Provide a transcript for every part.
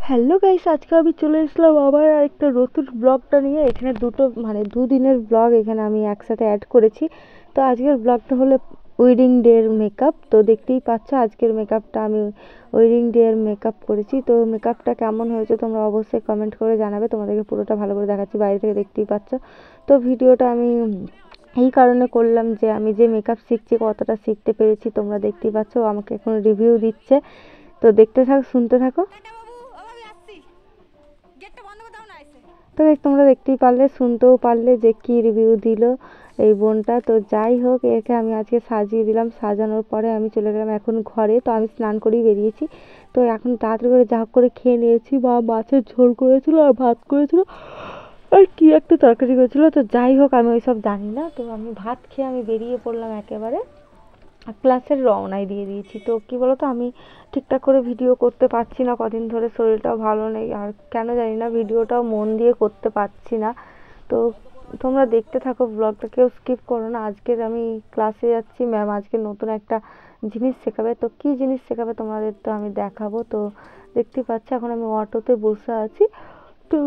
Hello guys, আজকে আমি চলে এসেছিলাম আবার আরেকটা নতুন ব্লগটা নিয়ে। এখানে দুটো দুদিনের ব্লগ এখানে আমি একসাথে অ্যাড করেছি। তো আজকের ব্লগটা হলো ওয়েডিং ডে এর মেকআপ। তো দেখতেই পাচ্ছ আজকের মেকআপটা আমি ওয়েডিং ডে এর মেকআপ করেছি। তো মেকআপটা কেমন হয়েছে তোমরা অবশ্যই কমেন্ট করে জানাবে। তোমাদেরকে পুরোটা ভালো করে দেখাচ্ছি, বাইরে থেকে দেখতেই পাচ্ছ। তো ভিডিওটা আমি এই কারণে করলাম যে আমি যে মেকআপ শিখছি কতটা শিখতে পেরেছি তোমরা দেখতেই পাচ্ছ। আমাকে এখন রিভিউ দিচ্ছে, তো দেখতে থাকো, শুনতে থাকো। তো তোমরা দেখতেই পারলে, শুনতেও পারলে যে কি রিভিউ দিল এই বোনটা। তো যাই হোক, একে আমি আজকে সাজিয়ে দিলাম। সাজানোর পরে আমি চলে গেলাম এখন ঘরে। তো আমি স্নান করেই বেরিয়েছি। তো এখন তাড়াতাড়ি করে যা হোক করে খেয়ে নিয়েছি। বা মাছের ঝোল করেছিল আর ভাত করেছিল আর কি একটা তরকারি করেছিল। তো যাই হোক, আমি ওইসব জানি না। তো আমি ভাত খেয়ে আমি বেরিয়ে পড়লাম একেবারে ক্লাসের রওনায় দিয়ে দিয়েছি। তো কি বলতো, আমি ঠিকঠাক করে ভিডিও করতে পারছি না কদিন ধরে, শরীরটাও ভালো নেই আর কেন জানি না ভিডিওটাও মন দিয়ে করতে পারছি না। তো তোমরা দেখতে থাকো ব্লগটা, কেউ স্কিপ করো না। আজকের আমি ক্লাসে যাচ্ছি, ম্যাম আজকে নতুন একটা জিনিস শেখাবে। তো কি জিনিস শেখাবে তোমাদের তো আমি দেখাবো। তো দেখতেই পাচ্ছ এখন আমি অটোতে বসে আছি। তো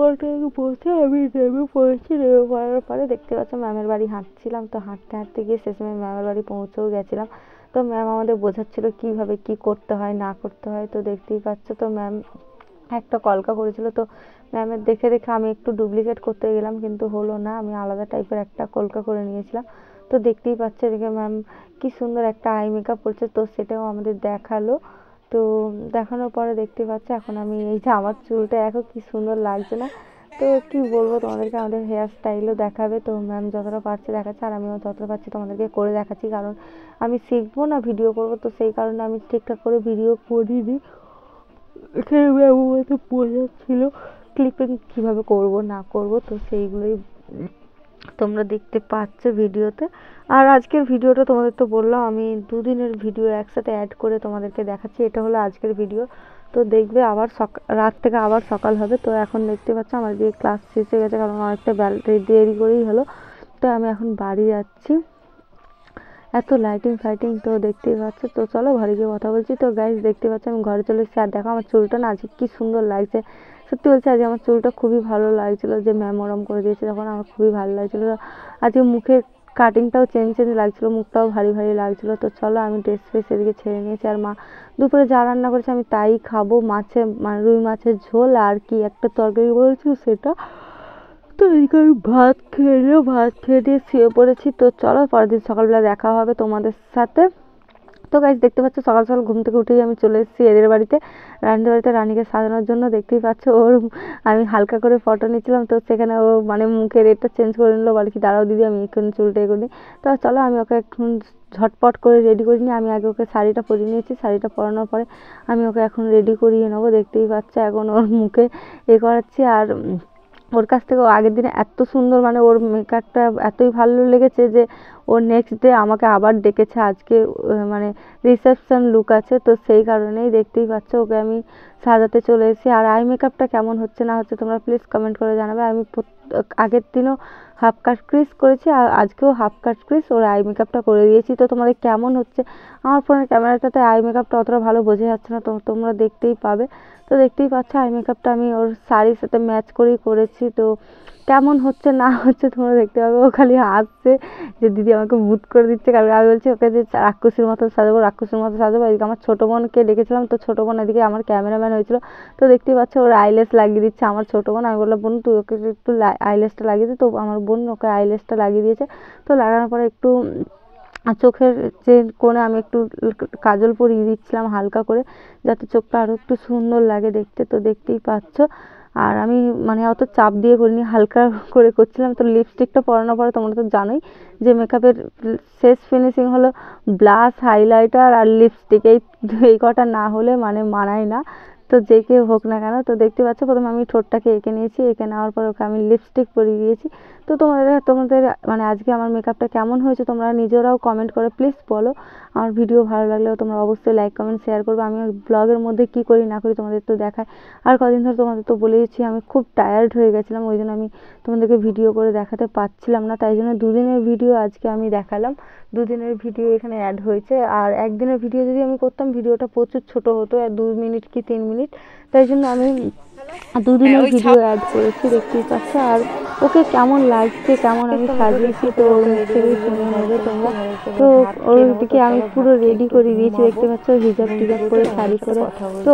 অটোতে বসে আমি নেমে পড়েছি। নেমে পড়ার পরে দেখতে পাচ্ছ ম্যামের বাড়ি হাঁটছিলাম। তো হাঁটতে হাঁটতে গিয়ে শেষমেশ ম্যামের বাড়ি পৌঁছেও গেছিলাম। তো ম্যাম আমাদের বোঝাচ্ছিল কিভাবে কি করতে হয় না করতে হয়। তো দেখতেই পাচ্ছ তো ম্যাম একটা কলকা করেছিল। তো ম্যামের দেখে দেখে আমি একটু ডুপ্লিকেট করতে গেলাম, কিন্তু হলো না। আমি আলাদা টাইপের একটা কলকা করে নিয়েছিলাম। তো দেখতেই পাচ্ছ এদিকে ম্যাম কি সুন্দর একটা আই মেকআপ করছে, তো সেটাও আমাদের দেখালো। তো দেখানোর পরে দেখতে পাচ্ছ এখন আমি এই যে আমার চুলটা দেখো কি সুন্দর লাগছে না। তো কি বলবো তোমাদেরকে, আমাদের হেয়ার স্টাইলও দেখাবে। তো ম্যাম যতটা পারছে দেখাচ্ছে আর আমিও যতটা পারছি তোমাদেরকে করে দেখাচ্ছি, কারণ আমি শিখবো না ভিডিও করবো। তো সেই কারণে আমি ঠিকঠাক করে ভিডিও করিনি। এখানে ম্যাম আমাকে বোঝাচ্ছিল ক্লিপিং কীভাবে করবো না করবো। তো সেইগুলোই তোমরা দেখতে পাচ্ছ ভিডিওতে। আর আজকের ভিডিওটা তোমাদের তো বললাম আমি দুদিনের ভিডিও একসাথে অ্যাড করে তোমাদেরকে দেখাচ্ছি। এটা হলো আজকের ভিডিও। তো দেখবে আবার রাত থেকে আবার সকাল হবে। তো এখন দেখতে পাচ্ছ আমার দিয়ে ক্লাস শেষ হয়ে গেছে, কারণ অনেকটা দেরি করেই হলো। তো আমি এখন বাড়ি যাচ্ছি, এত লাইটিং ফাইটিং তো দেখতেই পাচ্ছ। তো চলো ঘরে গিয়ে কথা বলছি। তো গাইস দেখতে পাচ্ছ আমি ঘরে চলে এসেছি। আর দেখো আমার চুলটা না আজকে কি সুন্দর লাগছে। সত্যি বলছি আজকে আমার চুলটা খুবই ভালো লাগছিল, যে ম্যাম ওরম করে দিয়েছে যখন আমার খুবই ভালো লাগছিল। আজকে মুখের কাটিংটাও চেঞ্জ চেঞ্জ লাগছিল, মুখটাও ভারী ভারী লাগছিল। তো চলো আমি ড্রেস ফ্রেস এদিকে ছেড়ে নিয়েছি। আর মা দুপুরে যা রান্না করেছে আমি তাই খাবো। রুই মাছের ঝোল আর কি একটা তরকারি করেছিল সেটা। তো এদিকে আমি ভাত খেয়ে নিয়ে ভাত খেয়ে দিয়ে শুয়ে পড়েছি। তো চলো পরের দিন সকালবেলা দেখা হবে তোমাদের সাথে। তো গাইস দেখতে পাচ্ছ সকাল সকাল ঘুম থেকে উঠেই আমি চলে এসেছি এদের বাড়িতে, রানীদের বাড়িতে, রানীকে সাজানোর জন্য। দেখতেই পাচ্ছ ওর আমি হালকা করে ফটো নিচ্ছিলাম। তো সেখানে ও মুখের এটা চেঞ্জ করে নিলো, বলে কি দাঁড়াও দিদি আমি এক্ষুনি চুলটা এ করি। তো চলো আমি ওকে এখন ঝটপট করে রেডি করে নিই। আমি আগে ওকে শাড়িটা পরিয়ে নিয়েছি, শাড়িটা পরানোর পরে আমি ওকে এখন রেডি করিয়ে নেবো। দেখতেই পাচ্ছ এখন ওর মুখে এ করাচ্ছি। আর ওর কাছ থেকে আগের দিনে এত সুন্দর ওর মেকআপটা এতই ভালো লেগেছে যে ও নেক্সট ডে আমাকে আবার ডেকেছে। আজকে রিসেপশন লুক আছে, তো সেই কারণেই দেখতেই পাচ্ছ ওকে আমি সাজাতে চলে এসেছি। আর আই মেকআপটা কেমন হচ্ছে না হচ্ছে তোমরা প্লিজ কমেন্ট করে জানাবে। আমি আগের দিনও হাফ কাট ক্রিজ করেছি আর আজকেও half cut crease or eye মেকআপটা করে দিয়েছি। তো তোমাদের কেমন হচ্ছে, আমার ফোনের ক্যামেরাটাতে আই মেকআপটা অতটা ভালো বোঝা যাচ্ছে না, তো তোমরা দেখতেই পাবে। তো দেখতেই পাচ্ছ আই মেকআপটা আমি ওর শাড়ির সাথে ম্যাচ করেই করেছি। তো কেমন হচ্ছে না হচ্ছে তোমরা দেখতে পাবে। ও খালি হাসছে যে দিদি আমাকে ভূত করে দিচ্ছে। কারণ আমি বলছি ওকে যে রাক্ষসীর মতো সাজাবো, রাক্ষসীর মতো সাজাবো। এদিকে আমার ছোটো বোনকে ডেকেছিলাম, তো ছোটো বোন এদিকে আমার ক্যামেরাম্যান হয়েছিল। তো দেখতেই পাচ্ছ ওর আইলেস লাগিয়ে দিচ্ছে আমার ছোটো বোন। আমি বললাম বোন তুই ওকে একটু আইলেসটা লাগিয়ে দে। তো আমার বোন ওকে আইলেসটা লাগিয়ে দিয়েছে। তো লাগানোর পরে একটু চোখের যে কোণে আমি একটু কাজল পরিয়ে দিচ্ছিলাম হালকা করে, যাতে চোখটা আরও একটু সুন্দর লাগে দেখতে। তো দেখতেই পাচ্ছ। আর আমি অত চাপ দিয়ে করিনি, হালকা করে করছিলাম। তো লিপস্টিকটা পরানোর পরে তোমরা তো জানোই যে মেকআপের শেষ ফিনিশিং হলো ব্লাশ, হাইলাইটার আর লিপস্টিক। এই কটা না হলে মানায় না, তো যে কেউ হোক না কেন। তো দেখতে পাচ্ছ প্রথমে আমি ঠোঁটটাকে এঁকে নিয়েছি, এঁকে নেওয়ার পর ওকে আমি লিপস্টিক পরিয়ে দিয়েছি। তো তোমাদের আজকে আমার মেকআপটা কেমন হয়েছে তোমরা নিজেরাও কমেন্ট করে প্লিজ বলো। আমার ভিডিও ভালো লাগলেও তোমরা অবশ্যই লাইক কমেন্ট শেয়ার করবে। আমি ব্লগের মধ্যে কি করি না করি তোমাদের তো দেখায়। আর কদিন ধরে তোমাদের তো বলেইছি আমি খুব টায়ার্ড হয়ে গেছিলাম, ওই জন্য আমি তোমাদেরকে ভিডিও করে দেখাতে পারছিলাম না, তাই জন্য দুদিনের ভিডিও আজকে আমি দেখালাম। দুদিনের ভিডিও এখানে অ্যাড হয়েছে। আর একদিনের ভিডিও যদি আমি করতাম ভিডিওটা প্রচুর ছোট হতো, 2 মিনিট কি 3 মিনিট, তাই জন্য আমি দুদিনের ভিডিও অ্যাড করেছি, দেখতেই পাচ্ছ। আর ওকে কেমন লাগছে, কেমন আমি সাজিয়েছি, তো ওর মুখ থেকেই শুনে নেবে তোমরা। তো ওর দিকে আমি পুরো রেডি করে দিয়েছি, দেখতে পাচ্ছ, হিজাব টিজাব করে শাড়ি পরে। তো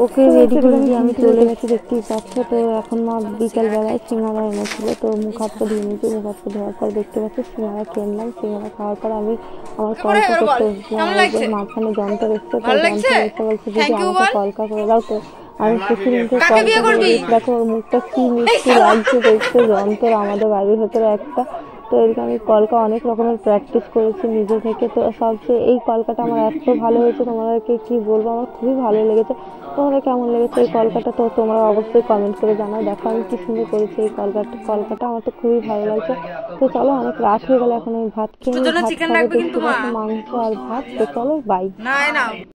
ওকে রেডি করে দিয়ে আমি চলে গেছি, দেখতেই পাচ্ছ। তো এখন মা বিকালবেলায় সিঙ্গারা এনেছিল, তো মুখ হাত পা ধুয়ে নিয়েছি। মুখ হাত পা ধোয়ার পর দেখতে পাচ্ছ সিঙ্গারা কিনলাম। সিঙ্গারা খাওয়ার পর আমি আমার কলকা করতে এসেছিলাম। মাঝখানে যন্ত্র এসছে, তো যন্ত্র এসে বলছে যদি আমাকে কলকা করে দাও। তো আমি প্রতিদিনকে কলকা করে দিয়েছি। দেখো ওর মুখটা কি মিষ্টি লাগছে দেখতে, যন্ত্র আমাদের বাড়ির ভেতরে একটা। তো এদিকে আমি কলকা অনেক রকমের প্র্যাকটিস করেছি নিজে থেকে। তো সবচেয়ে এই কলকাটা আমার এত ভালো হয়েছে, তোমাদেরকে কি বলবো, আমার খুবই ভালো লেগেছে। তোমাদের কেমন লেগেছে এই কলকাটা, তো তোমরা অবশ্যই কমেন্ট করে জানাও। দেখো আমি কি সুন্দর করেছি এই কলকাটা আমার তো খুবই ভালো লাগছে। তো চলো, অনেক রাত হয়ে গেল, এখন আমি ভাত খেয়ে ভাত খাবো, দেখতে পাচ্ছি মাংস আর ভাত। তো চলো, বাই।